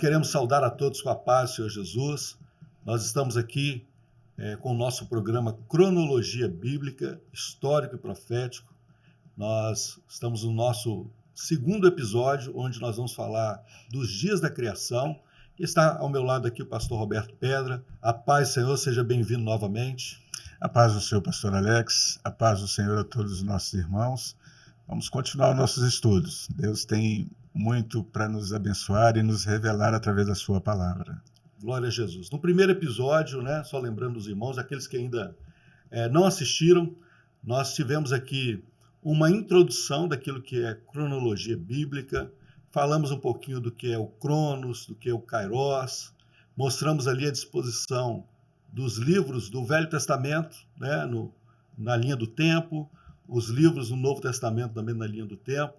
queremos saudar a todos com a paz do Senhor Jesus. Nós estamos aqui com o nosso programa Cronologia Bíblica, Histórico e Profético. Nós estamos no nosso segundo episódio, onde nós vamos falar dos dias da criação. E está ao meu lado aqui o pastor Roberto Pedra. A paz do Senhor, seja bem-vindo novamente. A paz do Senhor, pastor Alex. A paz do Senhor a todos os nossos irmãos. Vamos continuar os nossos estudos. Deus tem muito para nos abençoar e nos revelar através da sua palavra. Glória a Jesus. No primeiro episódio, só lembrando os irmãos, aqueles que ainda não assistiram, nós tivemos aqui uma introdução daquilo que é cronologia bíblica, falamos um pouquinho do que é o Cronos, do que é o Kairos, mostramos ali a disposição dos livros do Velho Testamento, na linha do tempo, os livros do Novo Testamento também na linha do tempo.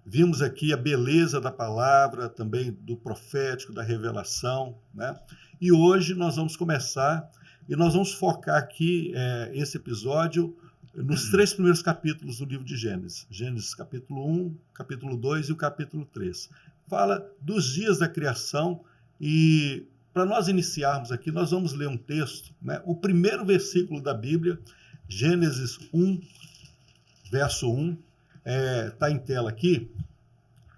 Vimos aqui a beleza da palavra, também do profético, da revelação, E hoje nós vamos começar, e nós vamos focar aqui esse episódio nos 3 primeiros capítulos do livro de Gênesis. Gênesis capítulo 1, capítulo 2 e o capítulo 3. Fala dos dias da criação, e para nós iniciarmos aqui, nós vamos ler um texto, o primeiro versículo da Bíblia, Gênesis 1, verso 1, está em tela aqui,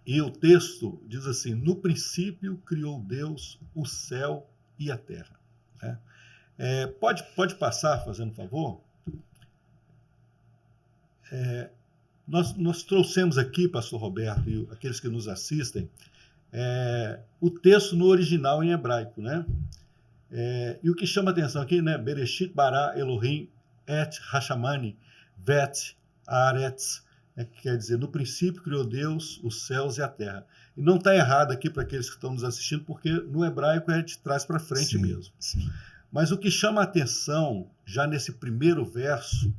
e o texto diz assim: no princípio criou Deus o céu e a terra. Pode passar, fazendo favor? Nós trouxemos aqui, pastor Roberto, e aqueles que nos assistem, o texto no original em hebraico, e o que chama atenção aqui, Bereshit bara Elohim et hashamani vet haaretz, que quer dizer, no princípio criou Deus os céus e a terra. E não está errado aqui para aqueles que estão nos assistindo, porque no hebraico é de trás para frente mesmo. Sim. Mas o que chama a atenção, já nesse primeiro verso,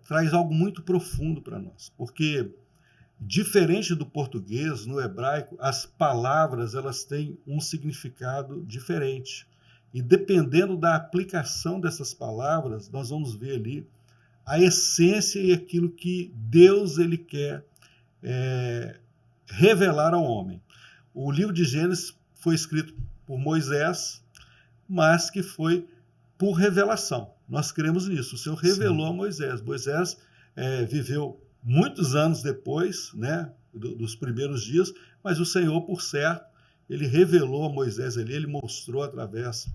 traz algo muito profundo para nós, porque, diferente do português, no hebraico, as palavras elas têm um significado diferente. E dependendo da aplicação dessas palavras, nós vamos ver ali a essência e aquilo que Deus ele quer revelar ao homem. O livro de Gênesis foi escrito por Moisés, mas que foi por revelação. Nós cremos nisso. O Senhor revelou a Moisés. Moisés viveu muitos anos depois, dos primeiros dias, mas o Senhor, por certo, ele revelou a Moisés ali, ele mostrou através.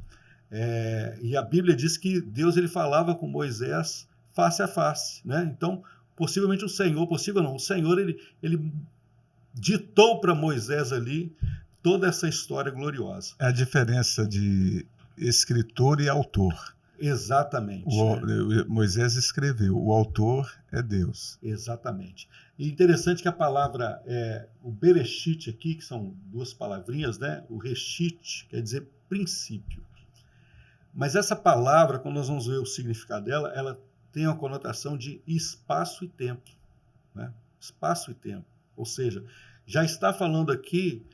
E a Bíblia diz que Deus ele falava com Moisés face a face, Então, possivelmente o Senhor, ele ditou para Moisés ali toda essa história gloriosa. É a diferença de escritor e autor. Exatamente. Moisés escreveu, o autor é Deus. Exatamente. E interessante que a palavra, o Bereshit aqui, que são duas palavrinhas, o Reshit, quer dizer princípio. Mas essa palavra, quando nós vamos ver o significado dela, ela tem uma conotação de espaço e tempo. Espaço e tempo. Ou seja, já está falando aqui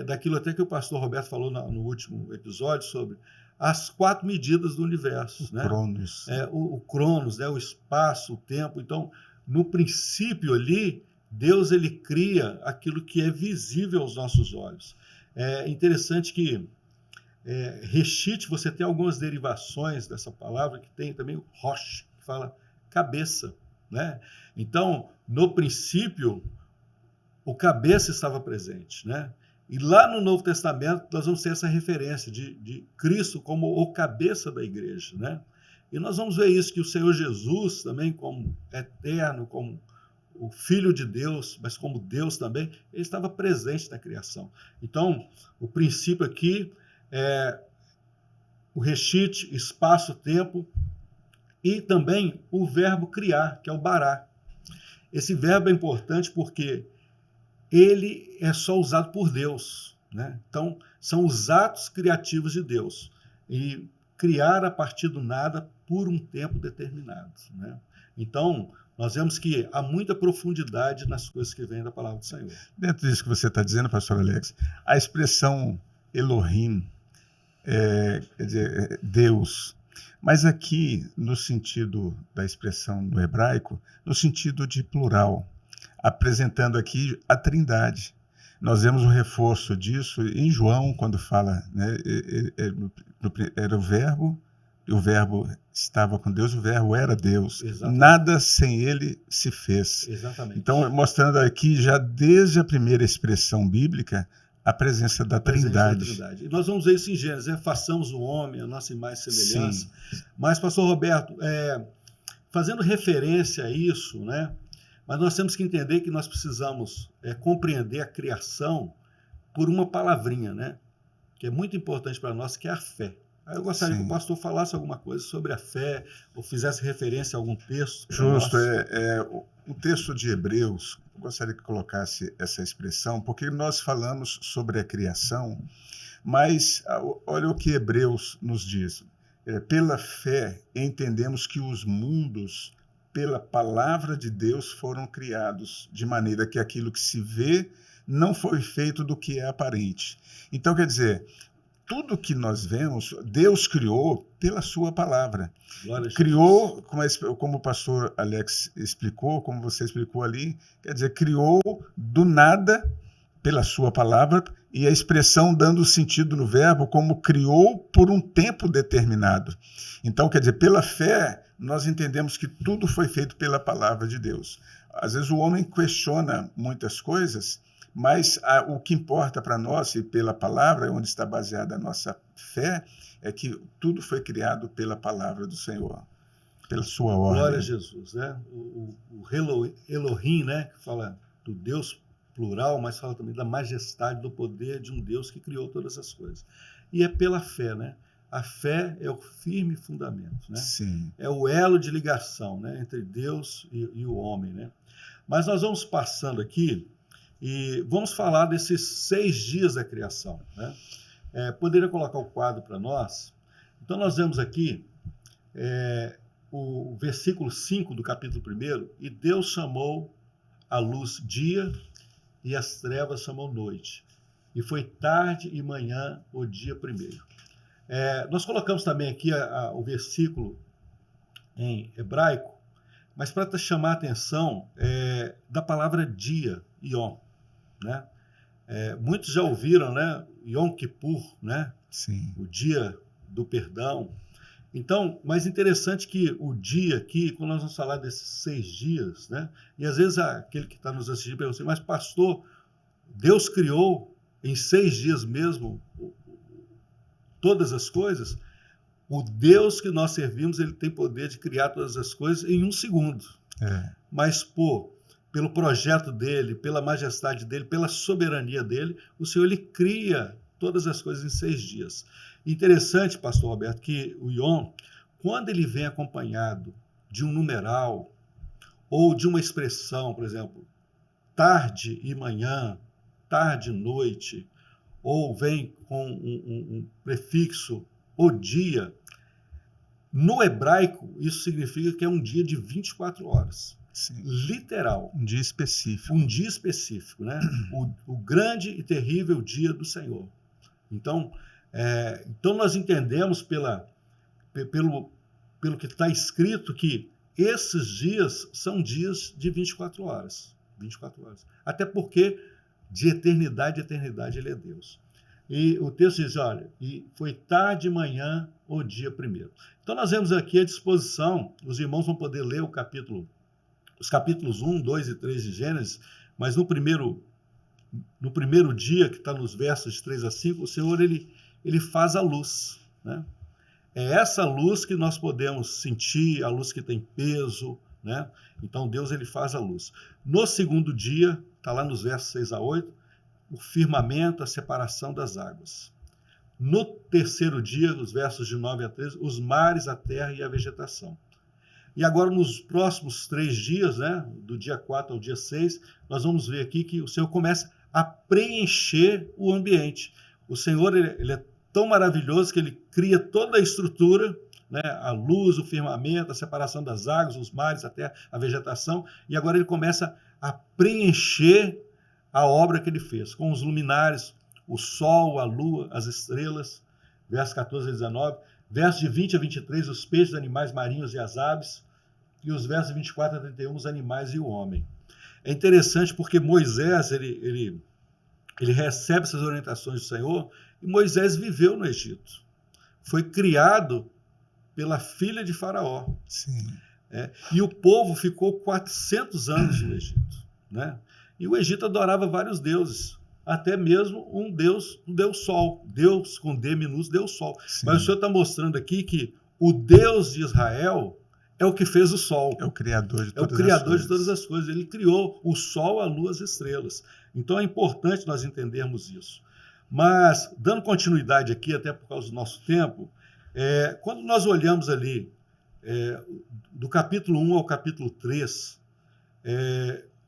daquilo até que o pastor Roberto falou no último episódio, sobre as 4 medidas do universo. O Cronos. O Cronos, o espaço, o tempo. Então, no princípio ali, Deus ele cria aquilo que é visível aos nossos olhos. É interessante que Reshit, você tem algumas derivações dessa palavra, que tem também o Rosh, que fala cabeça. Então, no princípio, o cabeça estava presente. E lá no Novo Testamento, nós vamos ter essa referência de Cristo como o cabeça da igreja. E nós vamos ver isso, que o Senhor Jesus também, como eterno, como o Filho de Deus, mas como Deus também, ele estava presente na criação. Então, o princípio aqui é o Reshit, espaço-tempo, e também o verbo criar, que é o bará. Esse verbo é importante porque ele é só usado por Deus. Então, são os atos criativos de Deus. E criar a partir do nada por um tempo determinado. Então, nós vemos que há muita profundidade nas coisas que vêm da palavra do Senhor. Dentro disso que você está dizendo, pastor Alex, a expressão Elohim, quer dizer, Deus, mas aqui, no sentido da expressão no hebraico, no sentido de plural, apresentando aqui a Trindade. Nós vemos um reforço disso em João, quando fala, né, era o verbo estava com Deus, o verbo era Deus. Exatamente. Nada sem ele se fez. Exatamente. Então, mostrando aqui, já desde a primeira expressão bíblica, a presença da Trindade. E nós vamos ver isso em Gênesis, né? Façamos o homem, a nossa imagem e semelhança. Sim. Mas, pastor Roberto, fazendo referência a isso, né? Mas nós temos que entender que nós precisamos compreender a criação por uma palavrinha, né? Que é muito importante para nós, que é a fé. Aí eu gostaria Sim. que o pastor falasse alguma coisa sobre a fé, ou fizesse referência a algum texto. Justo. O texto de Hebreus, eu gostaria que colocasse essa expressão, porque nós falamos sobre a criação, mas olha o que Hebreus nos diz. Pela fé, entendemos que os mundos, pela palavra de Deus, foram criados, de maneira que aquilo que se vê não foi feito do que é aparente. Então, quer dizer, tudo que nós vemos, Deus criou pela sua palavra. Criou, como o pastor Alex explicou, como você explicou ali, quer dizer, criou do nada pela sua palavra, e a expressão dando sentido no verbo como criou por um tempo determinado. Então, quer dizer, pela fé, nós entendemos que tudo foi feito pela palavra de Deus. Às vezes o homem questiona muitas coisas, mas o que importa para nós, e pela palavra, onde está baseada a nossa fé, é que tudo foi criado pela palavra do Senhor, pela sua ordem. Glória a Jesus, né? O Elohim, né? Que fala do Deus plural, mas fala também da majestade, do poder de um Deus que criou todas as coisas. E é pela fé, né? A fé é o firme fundamento, né? Sim. É o elo de ligação, né? Entre Deus e o homem, né? Mas nós vamos passando aqui e vamos falar desses 6 dias da criação, né? Poderia colocar o quadro para nós? Então nós vemos aqui o versículo 5 do capítulo 1, e Deus chamou a luz dia e as trevas chamou noite. E foi tarde e manhã o dia primeiro. Nós colocamos também aqui o versículo em hebraico, mas para chamar a atenção da palavra dia, Yom, né? Muitos já ouviram, né? Yom Kippur, né? Sim. O dia do perdão. Então, mais interessante que o dia aqui, quando nós vamos falar desses 6 dias, né? E às vezes aquele que está nos assistindo pergunta assim, mas pastor, Deus criou em 6 dias mesmo todas as coisas? O Deus que nós servimos, ele tem poder de criar todas as coisas em 1 segundo. Mas, pelo projeto dele, pela majestade dele, pela soberania dele, o Senhor ele cria todas as coisas em 6 dias. Interessante, pastor Roberto, que o Yom, quando ele vem acompanhado de um numeral ou de uma expressão, por exemplo, tarde e manhã, tarde e noite, ou vem com um prefixo, o dia, no hebraico, isso significa que é um dia de 24 horas. Sim. Literal. Um dia específico. Um dia específico, né? O grande e terrível dia do Senhor. Então nós entendemos pelo que está escrito que esses dias são dias de 24 horas. 24 horas. Até porque de eternidade a eternidade ele é Deus. E o texto diz, olha, e foi tarde e manhã o dia primeiro. Então nós vemos aqui à disposição, os irmãos vão poder ler os capítulos 1, 2 e 3 de Gênesis, mas no primeiro dia, que está nos versos de 3 a 5, o Senhor ele faz a luz, né? É essa luz que nós podemos sentir, a luz que tem peso, né? Então Deus ele faz a luz. No segundo dia, está lá nos versos 6 a 8, o firmamento, a separação das águas. No terceiro dia, nos versos de 9 a 13, os mares, a terra e a vegetação. E agora, nos próximos 3 dias, né, do dia 4 ao dia 6, nós vamos ver aqui que o Senhor começa a preencher o ambiente. O Senhor ele é tão maravilhoso que ele cria toda a estrutura, né, a luz, o firmamento, a separação das águas, os mares, a terra, a vegetação, e agora ele começa a preencher a obra que ele fez, com os luminares, o sol, a lua, as estrelas, versos 14 a 19, versos de 20 a 23, os peixes, animais marinhos e as aves, e os versos de 24 a 31, os animais e o homem. É interessante porque Moisés, ele recebe essas orientações do Senhor, e Moisés viveu no Egito. Foi criado pela filha de Faraó. Sim. E o povo ficou 400 anos no Egito. Né? E o Egito adorava vários deuses, até mesmo um Deus Sol. Deus com D minúsculo, Deus Sol. Sim. Mas o Senhor está mostrando aqui que o Deus de Israel é o que fez o Sol. É o Criador de todas as coisas. É o Criador de todas as coisas. Ele criou o Sol, a Lua, as estrelas. Então é importante nós entendermos isso. Mas, dando continuidade aqui, até por causa do nosso tempo, quando nós olhamos ali, do capítulo 1 ao capítulo 3,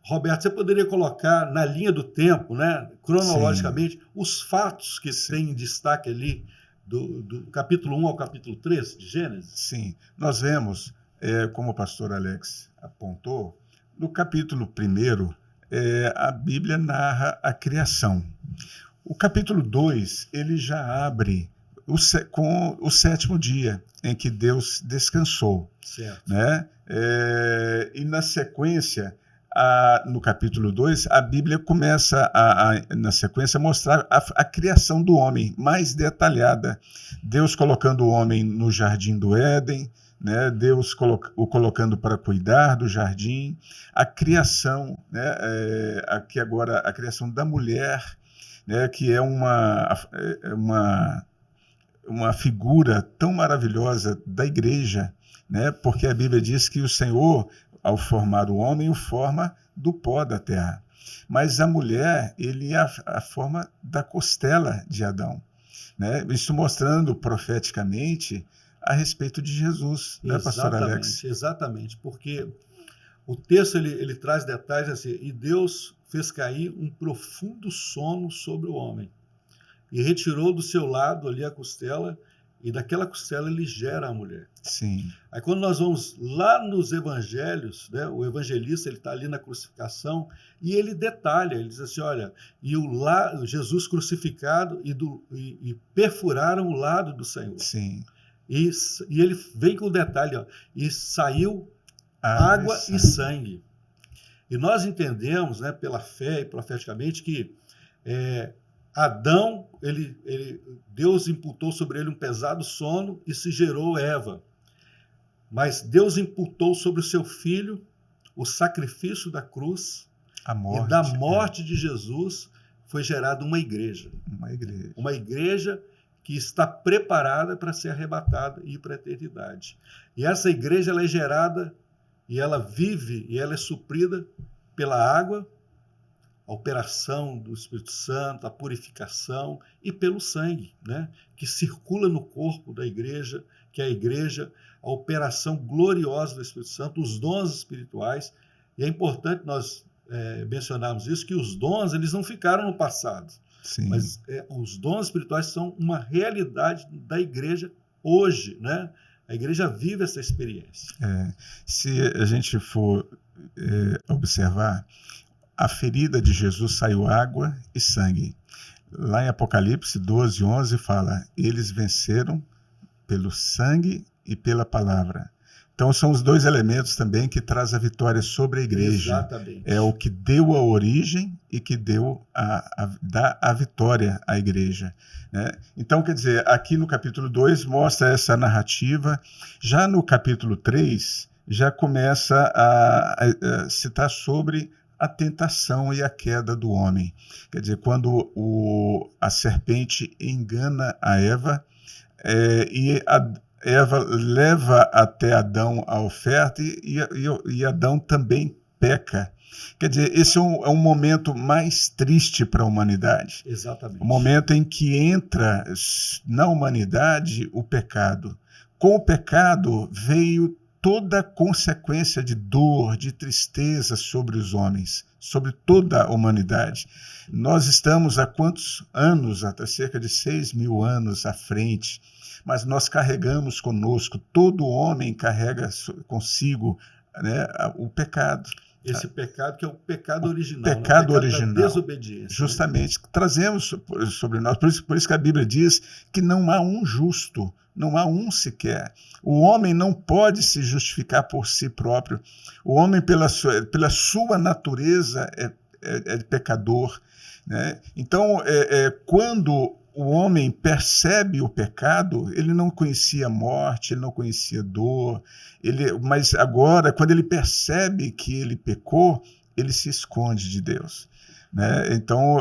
Roberto, você poderia colocar na linha do tempo, né, cronologicamente, sim, os fatos que têm destaque ali do capítulo 1 ao capítulo 3 de Gênesis? Sim, nós vemos, como o pastor Alex apontou, no capítulo 1, a Bíblia narra a criação. O capítulo 2, ele já abre com o 7º dia, em que Deus descansou. Certo. Né? E na sequência, no capítulo 2, a Bíblia começa, na sequência, a mostrar a criação do homem, mais detalhada. Deus colocando o homem no jardim do Éden, né? Deus o colocando para cuidar do jardim, a criação, né? Aqui agora a criação da mulher, né? Que é uma figura tão maravilhosa da igreja, né? Porque a Bíblia diz que o Senhor, ao formar o homem, o forma do pó da terra. Mas a mulher, ele é a forma da costela de Adão. Né? Isso mostrando profeticamente a respeito de Jesus, né, pastor Alex? Exatamente, porque o texto ele traz detalhes assim, e Deus fez cair um profundo sono sobre o homem, e retirou do seu lado ali a costela, e daquela costela ele gera a mulher. Sim. Aí quando nós vamos lá nos evangelhos, né, o evangelista ele está ali na crucificação e ele detalha, ele diz assim, olha, Jesus crucificado e perfuraram o lado do Senhor. Sim. E ele vem com o detalhe, ó, e saiu água e sangue. E nós entendemos, né, pela fé e profeticamente que Adão, Deus imputou sobre ele um pesado sono e se gerou Eva. Mas Deus imputou sobre o seu filho o sacrifício da cruz, a morte, e da morte de Jesus foi gerada uma igreja. Uma igreja que está preparada para ser arrebatada e ir para a eternidade. E essa igreja ela é gerada, e ela vive, e ela é suprida pela água, a operação do Espírito Santo, a purificação, e pelo sangue, né, que circula no corpo da igreja, que é a igreja, a operação gloriosa do Espírito Santo, os dons espirituais. E é importante nós mencionarmos isso, que os dons eles não ficaram no passado. Sim. Mas os dons espirituais são uma realidade da igreja hoje, né? A igreja vive essa experiência. Se a gente for observar, a ferida de Jesus saiu água e sangue. Lá em Apocalipse 12:11 fala, eles venceram pelo sangue e pela palavra. Então são os dois elementos também que traz a vitória sobre a igreja. Exatamente. É o que deu a origem e que dá a vitória à igreja. Né? Então, quer dizer, aqui no capítulo 2 mostra essa narrativa. Já no capítulo 3, já começa a citar sobre a tentação e a queda do homem. Quer dizer, quando a serpente engana a Eva, e Eva leva até Adão a oferta e Adão também peca. Quer dizer, esse é um momento mais triste para a humanidade. Exatamente. O momento em que entra na humanidade o pecado. Com o pecado veio toda a consequência de dor, de tristeza sobre os homens, sobre toda a humanidade. Nós estamos há quantos anos? Até cerca de 6.000 anos à frente. Mas nós carregamos conosco, todo homem carrega consigo, né, o pecado. Esse pecado que é o pecado original. Pecado da original. Desobediência. Justamente. Né? Trazemos sobre nós, por isso que a Bíblia diz que não há um justo, não há um sequer. O homem não pode se justificar por si próprio. O homem, pela sua natureza, é pecador, né? Então, quando o homem percebe o pecado, ele não conhecia a morte, ele não conhecia dor, mas agora, quando ele percebe que ele pecou, ele se esconde de Deus, né? Então,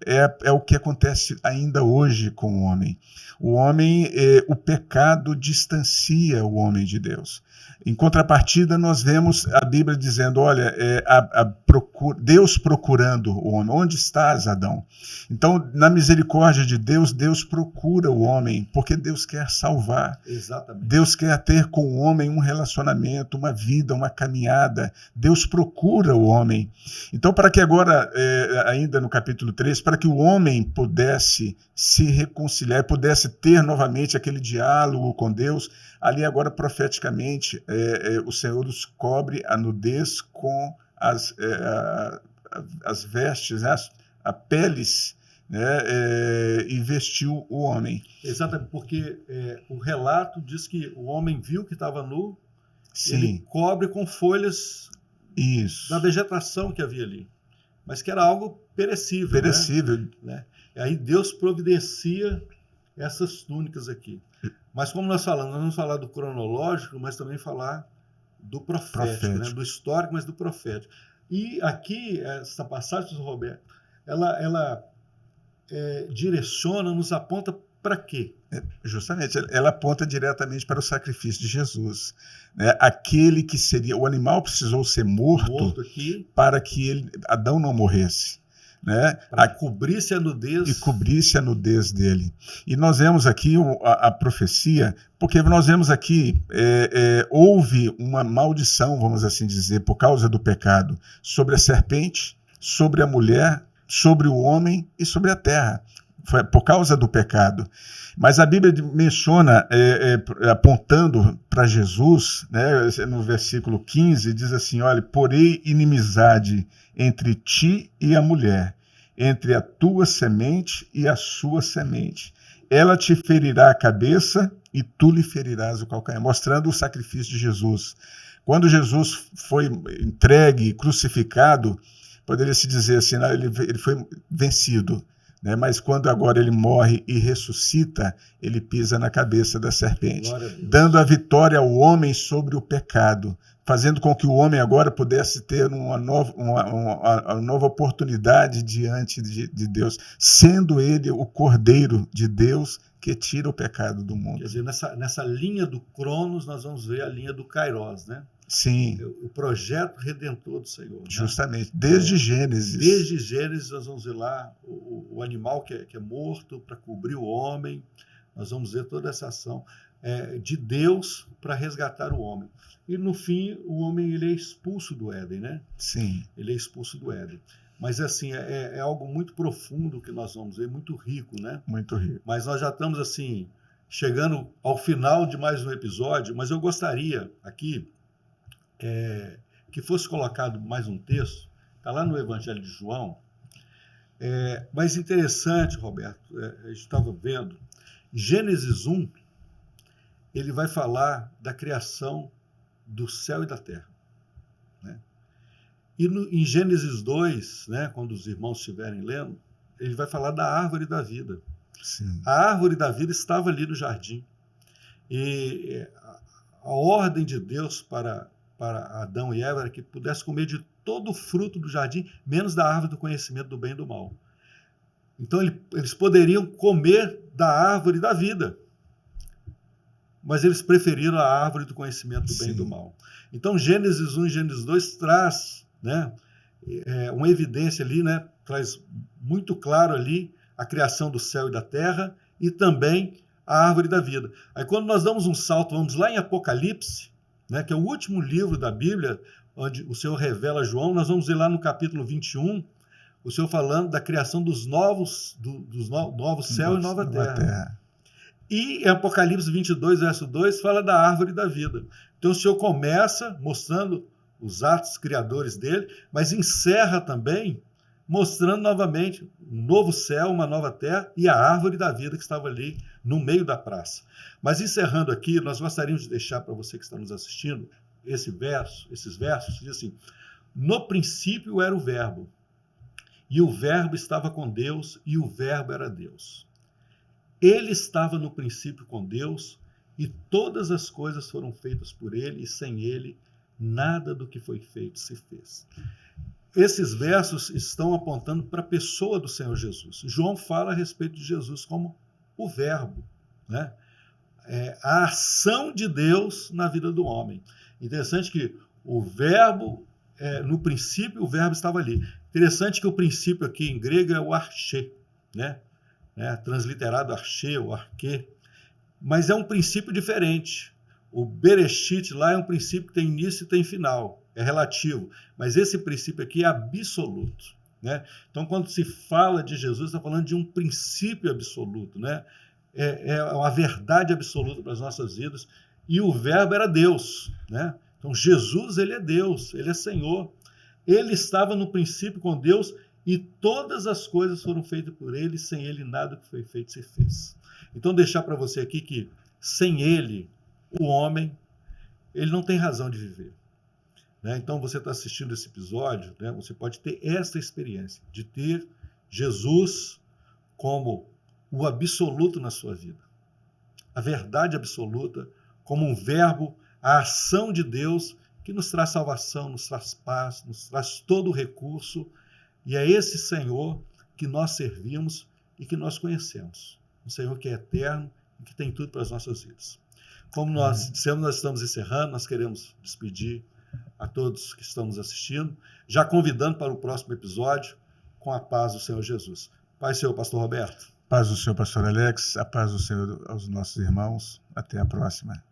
é o que acontece ainda hoje com o homem. O pecado distancia o homem de Deus. Em contrapartida, nós vemos a Bíblia dizendo, olha, Deus procurando o homem. Onde estás, Adão? Então, na misericórdia de Deus, Deus procura o homem, porque Deus quer salvar. Exatamente. Deus quer ter com o homem um relacionamento, uma vida, uma caminhada. Deus procura o homem. Então, para que agora, ainda no capítulo 3, para que o homem pudesse se reconciliar, pudesse ter novamente aquele diálogo com Deus, ali agora profeticamente o Senhor os cobre a nudez com as vestes, né, as peles, né, e vestiu o homem. Exatamente, porque o relato diz que o homem viu que estava nu, Sim. Ele cobre com folhas Isso. da vegetação que havia ali, mas que era algo perecível. Perecível. Né? E aí Deus providencia essas túnicas aqui. Mas como nós vamos falar do cronológico, mas também falar do profético. Né? Do histórico, mas do profético. E aqui, essa passagem do Roberto, ela direciona, nos aponta para quê? Justamente, ela aponta diretamente para o sacrifício de Jesus. Né? Aquele que seria... O animal precisou ser morto aqui, para que Adão não morresse. Né? Para cobrisse a nudez. E cobrisse a nudez dele. E nós vemos aqui a profecia, porque nós vemos aqui, houve uma maldição, vamos assim dizer, por causa do pecado, sobre a serpente, sobre a mulher, sobre o homem e sobre a terra. Foi por causa do pecado. Mas a Bíblia menciona, apontando para Jesus, né, no versículo 15, diz assim, olha, porém inimizade entre ti e a mulher, entre a tua semente e a sua semente. Ela te ferirá a cabeça e tu lhe ferirás o calcanhar, mostrando o sacrifício de Jesus. Quando Jesus foi entregue, crucificado, poderia se dizer assim, ele foi vencido. Né? Mas quando agora ele morre e ressuscita, ele pisa na cabeça da serpente, dando a vitória ao homem sobre o pecado, fazendo com que o homem agora pudesse ter uma nova oportunidade diante de Deus, sendo ele o Cordeiro de Deus que tira o pecado do mundo. Quer dizer, nessa linha do Cronos, nós vamos ver a linha do Kairos, né? Sim. O projeto redentor do Senhor. Justamente, né? Desde Gênesis. Desde Gênesis nós vamos ver lá o animal que é morto para cobrir o homem. Nós vamos ver toda essa ação de Deus para resgatar o homem. E no fim, o homem ele é expulso do Éden, né? Sim. Ele é expulso do Éden. Mas assim, é algo muito profundo que nós vamos ver, muito rico, né? Muito rico. Mas nós já estamos assim, chegando ao final de mais um episódio, mas eu gostaria aqui que fosse colocado mais um texto, está lá no Evangelho de João, mas interessante, Roberto, a gente estava vendo, Gênesis 1, ele vai falar da criação do céu e da terra. Né? E em Gênesis 2, né, quando os irmãos estiverem lendo, ele vai falar da árvore da vida. Sim. A árvore da vida estava ali no jardim. E a ordem de Deus para Adão e Eva era que pudesse comer de todo o fruto do jardim, menos da árvore do conhecimento do bem e do mal. Então eles poderiam comer da árvore da vida, mas eles preferiram a árvore do conhecimento do bem e do mal. Então Gênesis 1 e Gênesis 2 traz, né, uma evidência ali, né, traz muito claro ali a criação do céu e da terra e também a árvore da vida. Aí quando nós damos um salto, vamos lá em Apocalipse, né, que é o último livro da Bíblia, onde o Senhor revela a João, nós vamos ver lá no capítulo 21, o Senhor falando da criação dos novos céu e nova terra. E em Apocalipse 22, verso 2, fala da árvore da vida. Então o Senhor começa mostrando os atos criadores dele, mas encerra também mostrando novamente um novo céu, uma nova terra e a árvore da vida que estava ali no meio da praça. Mas encerrando aqui, nós gostaríamos de deixar para você que está nos assistindo esses versos, diz assim, No princípio era o Verbo, e o Verbo estava com Deus, e o Verbo era Deus. Ele estava no princípio com Deus, e todas as coisas foram feitas por ele, e sem ele nada do que foi feito se fez. Esses versos estão apontando para a pessoa do Senhor Jesus. João fala a respeito de Jesus como o Verbo, né? A ação de Deus na vida do homem. Interessante que o Verbo, no princípio, o Verbo estava ali. Interessante que o princípio aqui em grego é o arché, né? Transliterado arché ou arquê, mas é um princípio diferente. O Bereshit lá é um princípio que tem início e tem final, é relativo, mas esse princípio aqui é absoluto, né? Então, quando se fala de Jesus, está falando de um princípio absoluto, né? É uma verdade absoluta para as nossas vidas, e o Verbo era Deus, né? Então, Jesus, ele é Deus, ele é Senhor, ele estava no princípio com Deus, e todas as coisas foram feitas por ele, e sem ele nada que foi feito se fez. Então, deixar para você aqui que sem ele, o homem, ele não tem razão de viver, né? Então, você está assistindo esse episódio, né? Você pode ter essa experiência de ter Jesus como o absoluto na sua vida, a verdade absoluta, como um verbo, a ação de Deus que nos traz salvação, nos traz paz, nos traz todo o recurso, e é esse Senhor que nós servimos e que nós conhecemos, um Senhor que é eterno e que tem tudo para as nossas vidas. Como nós dissemos, nós estamos encerrando, nós queremos despedir a todos que estão nos assistindo, já convidando para o próximo episódio, com a paz do Senhor Jesus. Pai, Senhor, Pastor Roberto. Paz do Senhor, Pastor Alex, a paz do Senhor aos nossos irmãos. Até a próxima.